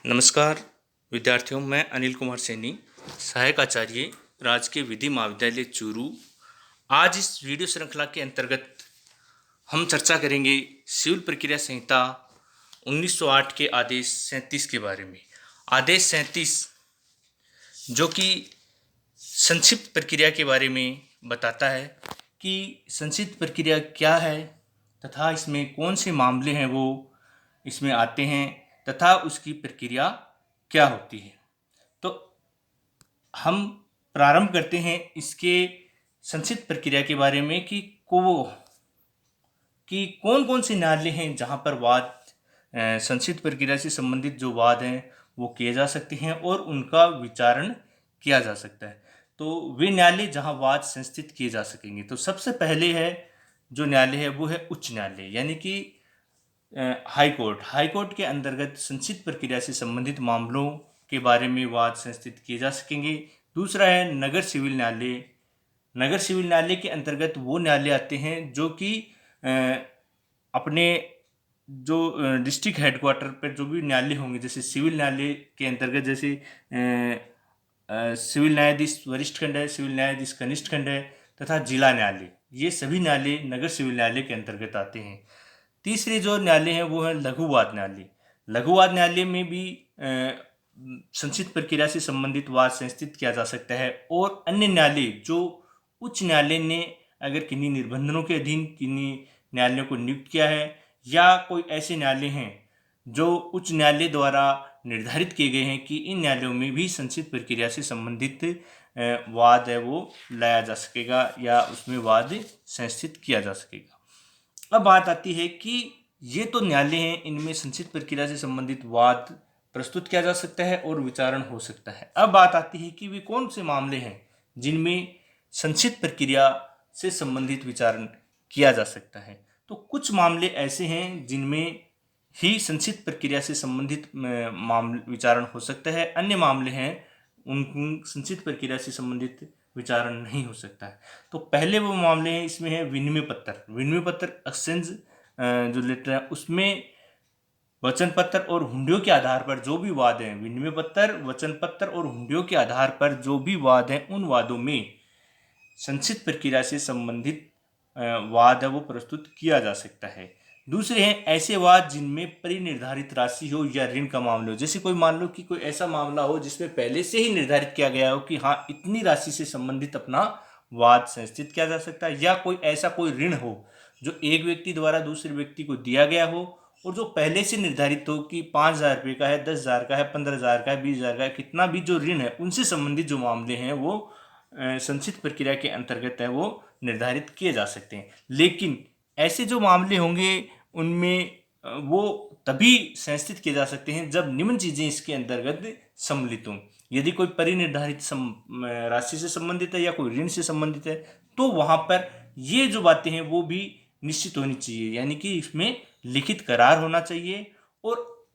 नमस्कार विद्यार्थियों, मैं अनिल कुमार सैनी, सहायक आचार्य राजकीय विधि महाविद्यालय चूरू। आज इस वीडियो श्रृंखला के अंतर्गत हम चर्चा करेंगे सिविल प्रक्रिया संहिता 1908 के आदेश 37 के बारे में। आदेश 37 जो कि संक्षिप्त प्रक्रिया के बारे में बताता है कि संक्षिप्त प्रक्रिया क्या है तथा इसमें कौन से मामले हैं वो इसमें आते हैं तथा उसकी प्रक्रिया क्या होती है। तो हम प्रारंभ करते हैं इसके संक्षिप्त प्रक्रिया के बारे में कि कौन कौन से न्यायालय हैं जहां पर वाद संक्षिप्त प्रक्रिया से संबंधित जो वाद हैं वो किए जा सकते हैं और उनका विचारण किया जा सकता है। तो वे न्यायालय जहां वाद संस्थित किए जा सकेंगे, तो सबसे पहले है जो न्यायालय है वो है उच्च न्यायालय, यानी कि हाई कोर्ट के अंतर्गत संक्षिप्त प्रक्रिया से संबंधित मामलों के बारे में वाद संस्थित किए जा सकेंगे। दूसरा है नगर सिविल न्यायालय। नगर सिविल न्यायालय के अंतर्गत वो न्यायालय आते हैं जो कि अपने जो डिस्ट्रिक्ट हेडक्वार्टर पर जो भी न्यायालय होंगे, जैसे सिविल न्यायालय के अंतर्गत जैसे सिविल न्यायाधीश वरिष्ठ खंड है, सिविल न्यायाधीश कनिष्ठ खंड है तथा जिला न्यायालय, ये सभी न्यायालय नगर सिविल न्यायालय के अंतर्गत आते हैं। तीसरे जो न्यायालय हैं वो है लघुवाद न्यायालय। लघुवाद न्यायालय में भी संक्षिप्त प्रक्रिया से संबंधित वाद संस्थित किया जा सकता है। और अन्य न्यायालय जो उच्च न्यायालय ने अगर किन्हीं निबंधनों के अधीन किन्हीं न्यायालयों को नियुक्त किया है या कोई ऐसे न्यायालय हैं जो उच्च न्यायालय द्वारा निर्धारित किए गए हैं कि इन न्यायालयों में भी संक्षिप्त प्रक्रिया से संबंधित वाद है वो लाया जा सकेगा या उसमें वाद संस्थित किया जा सकेगा। अब बात आती है कि ये तो न्यायालय हैं, इनमें संक्षिप्त प्रक्रिया से संबंधित वाद प्रस्तुत किया जा सकता है और विचारण हो सकता है। अब बात आती है कि वे कौन से मामले हैं जिनमें संक्षिप्त प्रक्रिया से संबंधित विचारण किया जा सकता है। तो कुछ मामले ऐसे हैं जिनमें ही संक्षिप्त प्रक्रिया से संबंधित मामले विचारण हो सकता है, अन्य मामले हैं उन संक्षिप्त प्रक्रिया से संबंधित विचारण नहीं हो सकता है। तो पहले वो मामले हैं, इसमें है विनिमय पत्र एक्सचेंज जो लेटर है, उसमें वचन पत्र और हुंडियों के आधार पर जो भी वाद हैं, विनिमय पत्र, वचन पत्र और हुंडियों के आधार पर जो भी वाद हैं, उन वादों में संक्षिप्त प्रक्रिया से संबंधित वाद है वो प्रस्तुत किया जा सकता है। दूसरे हैं ऐसे वाद जिनमें परिनिर्धारित राशि हो या ऋण का मामला हो। जैसे कोई मान लो कि कोई ऐसा मामला हो जिसमें पहले से ही निर्धारित किया गया हो कि हाँ इतनी राशि से संबंधित अपना वाद संस्थित किया जा सकता है, या कोई ऐसा कोई ऋण हो जो एक व्यक्ति द्वारा दूसरे व्यक्ति को दिया गया हो और जो पहले से निर्धारित हो कि 5,000 रुपये का है, 10,000 का है, 15,000 का है, 20,000 का है, कितना भी जो ऋण है उनसे संबंधित जो मामले हैं वो संक्षिप्त प्रक्रिया के अंतर्गत है वो निर्धारित किए जा सकते हैं। लेकिन ऐसे जो मामले होंगे उनमें वो तभी संस्थित किए जा सकते हैं जब निम्न चीजें इसके अंतर्गत सम्मिलित हों। यदि कोई परिनिर्धारित राशि से संबंधित है या कोई ऋण से संबंधित है तो वहां पर ये जो बातें हैं वो भी निश्चित होनी चाहिए, यानी कि इसमें लिखित करार होना चाहिए। और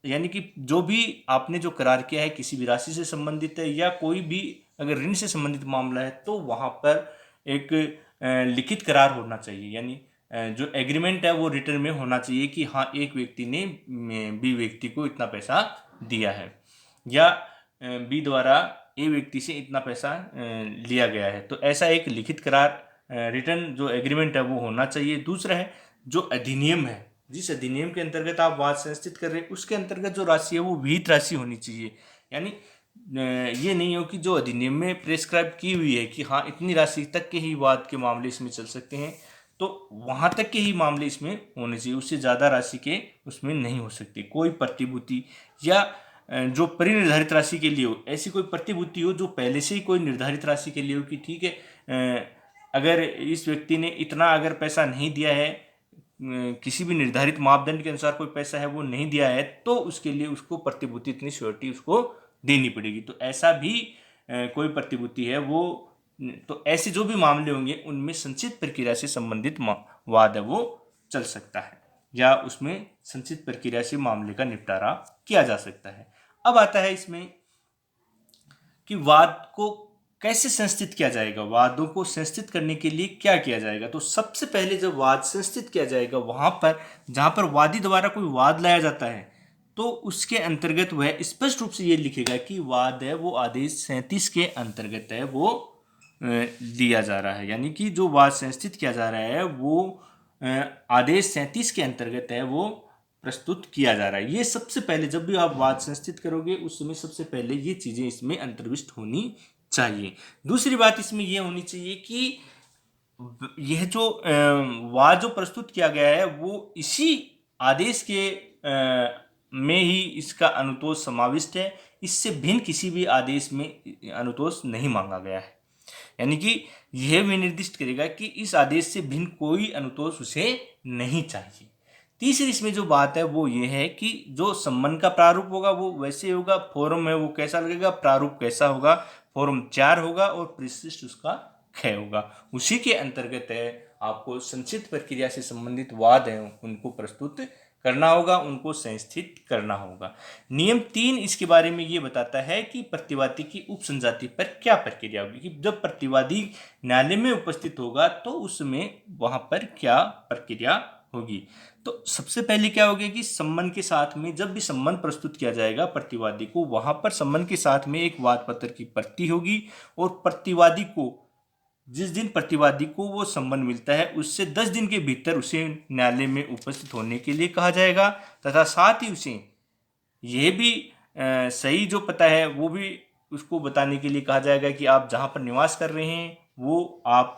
यानी कि जो भी आपने जो करार किया है किसी भी राशि से संबंधित है या कोई भी अगर ऋण से संबंधित मामला है तो वहां पर एक लिखित करार होना चाहिए, यानी जो एग्रीमेंट है वो रिटर्न में होना चाहिए कि हाँ एक व्यक्ति ने बी व्यक्ति को इतना पैसा दिया है या बी द्वारा ए व्यक्ति से इतना पैसा लिया गया है। तो ऐसा एक लिखित करार रिटर्न जो एग्रीमेंट है वो होना चाहिए। दूसरा है जो अधिनियम है, जिस अधिनियम के अंतर्गत आप वाद संस्थित कर रहे हैं उसके अंतर्गत जो राशि है वो विहित राशि होनी चाहिए। यानी ये नहीं हो कि जो अधिनियम में प्रेस्क्राइब की हुई है कि हाँ इतनी राशि तक के ही वाद के मामले इसमें चल सकते हैं, तो वहां तक के ही मामले इसमें होने चाहिए, उससे ज़्यादा राशि के उसमें नहीं हो सकती। कोई प्रतिभूति या जो परिनिर्धारित राशि के लिए हो, ऐसी कोई प्रतिभूति हो जो पहले से ही कोई निर्धारित राशि के लिए हो कि ठीक है अगर इस व्यक्ति ने इतना अगर पैसा नहीं दिया है, किसी भी निर्धारित मापदंड के अनुसार कोई पैसा है वो नहीं दिया है, तो उसके लिए उसको प्रतिभूति इतनी श्योरिटी उसको देनी पड़ेगी। तो ऐसा भी कोई प्रतिभूति है वो, तो ऐसे जो भी मामले होंगे उनमें संक्षिप्त प्रक्रिया से संबंधित वाद है वो चल सकता है या उसमें संक्षिप्त प्रक्रिया से मामले का निपटारा किया जा सकता है। अब आता है इसमें कि वाद को कैसे संस्थित किया जाएगा, वादों को संस्थित करने के लिए क्या किया जाएगा। तो सबसे पहले जब वाद संस्थित किया जाएगा वहां पर जहां पर वादी द्वारा कोई वाद लाया जाता है तो उसके अंतर्गत वह स्पष्ट रूप से ये लिखेगा कि वाद है वो आदेश 37 के अंतर्गत है, वो दिया जा रहा है। यानी कि जो वाद संस्थित किया जा रहा है वो आदेश 37 के अंतर्गत है, वो प्रस्तुत किया जा रहा है। ये सबसे पहले जब भी आप वाद संस्थित करोगे उस समय सबसे पहले ये चीज़ें इसमें अंतर्विष्ट होनी चाहिए। दूसरी बात इसमें यह होनी चाहिए कि यह जो वाद जो प्रस्तुत किया गया है वो इसी आदेश के में ही इसका अनुतोष समाविष्ट है, इससे भिन्न किसी भी आदेश में अनुतोष नहीं मांगा गया है। यानी कि यह भी निर्दिष्ट करेगा कि इस आदेश से भिन्न कोई अनुतोष उसे नहीं चाहिए। तीसरी इसमें जो बात है वो ये है कि जो संबंध का प्रारूप होगा वो वैसे होगा, फॉर्म है वो कैसा लगेगा, प्रारूप कैसा होगा, फॉर्म 4 होगा और परिशिष्ट उसका ख होगा। उसी के अंतर्गत है आपको संचित प्रक्रिया से संबंधित वाद हैं उनको प्रस्तुत करना होगा, उनको संस्थित करना होगा। नियम 3 इसके बारे में ये बताता है कि प्रतिवादी की उपसंजाति पर क्या प्रक्रिया होगी, कि जब प्रतिवादी न्यायालय में उपस्थित होगा तो उसमें वहां पर क्या प्रक्रिया होगी। तो सबसे पहले क्या होगा कि संबंध के साथ में जब भी संबंध प्रस्तुत किया जाएगा प्रतिवादी को, वहां पर संबंध के साथ में एक वाद पत्र की प्रति होगी और प्रतिवादी को जिस दिन प्रतिवादी को वो संबंध मिलता है उससे 10 दिन के भीतर उसे न्यायालय में उपस्थित होने के लिए कहा जाएगा, तथा साथ ही उसे यह भी सही जो पता है वो भी उसको बताने के लिए कहा जाएगा कि आप जहाँ पर निवास कर रहे हैं वो आप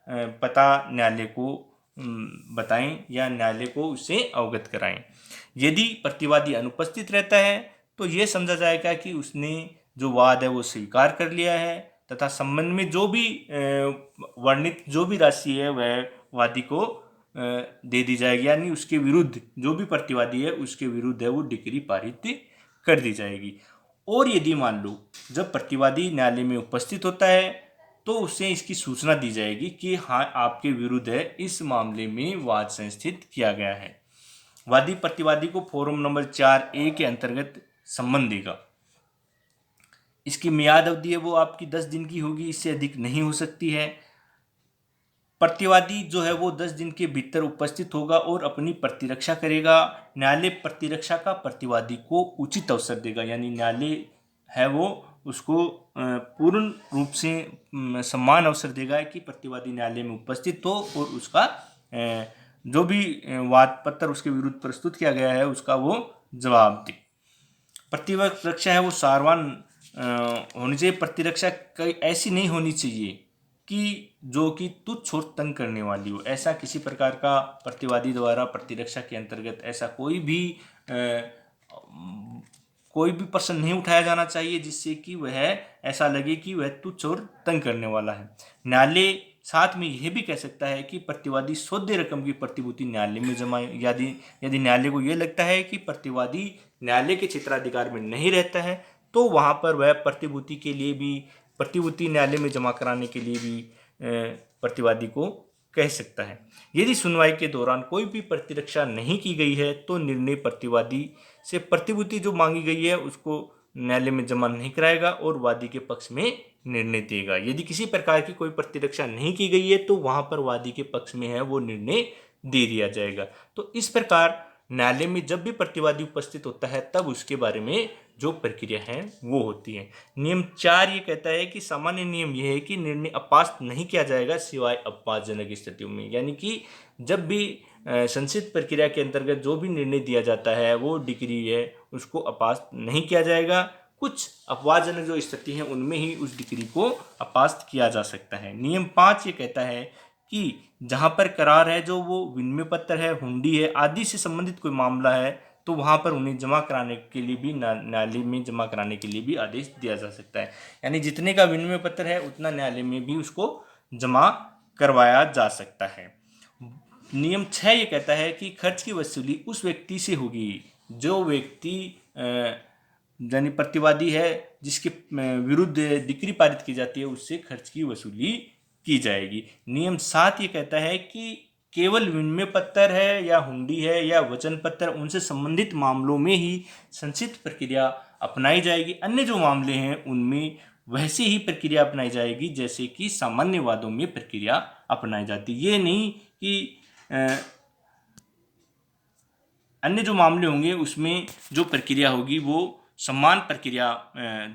पता न्यायालय को बताएं या न्यायालय को उसे अवगत कराएं। यदि प्रतिवादी अनुपस्थित रहता है तो यह समझा जाएगा कि उसने जो वाद है वो स्वीकार कर लिया है, तथा संबंध में जो भी वर्णित जो भी राशि है वह वादी को दे दी जाएगी, यानी उसके विरुद्ध जो भी प्रतिवादी है उसके विरुद्ध है वो डिक्री पारित कर दी जाएगी। और यदि मान लो जब प्रतिवादी न्यायालय में उपस्थित होता है तो उसे इसकी सूचना दी जाएगी कि हाँ आपके विरुद्ध है इस मामले में वाद संस्थित किया गया है। वादी प्रतिवादी को फॉर्म नंबर 4A के अंतर्गत संबंध देगा। इसकी मियाद अवधि है वो आपकी 10 दिन की होगी, इससे अधिक नहीं हो सकती है। प्रतिवादी जो है वो 10 दिन के भीतर उपस्थित होगा और अपनी प्रतिरक्षा करेगा। न्यायालय प्रतिरक्षा का प्रतिवादी को उचित अवसर देगा, यानी न्यायालय है वो उसको पूर्ण रूप से सम्मान अवसर देगा कि प्रतिवादी न्यायालय में उपस्थित हो और उसका जो भी वाद पत्र उसके विरुद्ध प्रस्तुत किया गया है उसका वो जवाब दे। प्रतिरक्षा है वो सारवान होनी चाहिए। प्रतिरक्षा ऐसी नहीं होनी चाहिए कि जो कि तुच्छ और तंग करने वाली हो। ऐसा किसी प्रकार का प्रतिवादी द्वारा प्रतिरक्षा के अंतर्गत ऐसा कोई भी प्रश्न नहीं उठाया जाना चाहिए जिससे कि वह ऐसा लगे कि वह तुच्छ और तंग करने वाला है। न्यायालय साथ में यह भी कह सकता है कि प्रतिवादी सौदे रकम की प्रतिभूति न्यायालय में जमा, यदि न्यायालय को यह लगता है कि प्रतिवादी न्यायालय के क्षेत्राधिकार में नहीं रहता है तो वहां पर वह प्रतिभूति न्यायालय में जमा कराने के लिए भी प्रतिवादी को कह सकता है। यदि सुनवाई के दौरान कोई भी प्रतिरक्षा नहीं की गई है तो निर्णय प्रतिवादी से प्रतिभूति जो मांगी गई है उसको न्यायालय में जमा नहीं कराएगा और वादी के पक्ष में निर्णय देगा। यदि किसी प्रकार की कोई प्रतिरक्षा नहीं की गई है तो वहां पर वादी के पक्ष में है वो निर्णय दे दिया जाएगा। तो इस प्रकार न्यायालय में जब भी प्रतिवादी उपस्थित होता है तब उसके बारे में जो प्रक्रिया है वो होती है। नियम 4 ये कहता है कि सामान्य नियम यह है कि निर्णय अपास्त नहीं किया जाएगा सिवाय अपवादजनक स्थितियों में, यानी कि जब भी संचित प्रक्रिया के अंतर्गत जो भी निर्णय दिया जाता है वो डिक्री है उसको अपास्त नहीं किया जाएगा। कुछ अपवादजनक जो स्थिति है उनमें ही उस डिक्री को अपास्त किया जा सकता है। नियम 5 ये कहता है कि जहां पर करार है जो वो विनिमय पत्र है, हुंडी है आदि से संबंधित कोई मामला है तो वहां पर उन्हें जमा कराने के लिए भी न्यायालय में जमा कराने के लिए भी आदेश दिया जा सकता है। यानी जितने का विनिमय पत्र है उतना न्यायालय में भी उसको जमा करवाया जा सकता है। नियम 6 ये कहता है कि खर्च की वसूली उस व्यक्ति से होगी जो व्यक्ति यानी प्रतिवादी है जिसके विरुद्ध डिक्री पारित की जाती है उससे खर्च की वसूली की जाएगी। नियम 7 ये कहता है कि केवल विनिमय पत्र है या हुंडी है या वचन पत्र उनसे संबंधित मामलों में ही संचित प्रक्रिया अपनाई जाएगी। अन्य जो मामले हैं उनमें वैसे ही प्रक्रिया अपनाई जाएगी जैसे कि सामान्य वादों में प्रक्रिया अपनाई जाती। ये नहीं कि अन्य जो मामले होंगे उसमें जो प्रक्रिया होगी वो समान प्रक्रिया,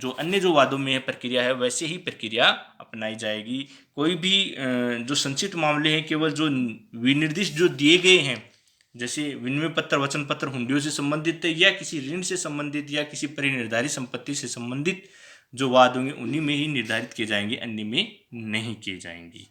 जो अन्य जो वादों में प्रक्रिया है वैसे ही प्रक्रिया अपनाई जाएगी। कोई भी जो संचित मामले हैं केवल जो विनिर्दिष्ट जो दिए गए हैं, जैसे विनिमय पत्र, वचन पत्र, हुंडियों से संबंधित या किसी ऋण से संबंधित या किसी परिनिर्धारित संपत्ति से संबंधित जो वाद होंगे उन्हीं में ही निर्धारित किए जाएंगे, अन्य में नहीं किए जाएंगे।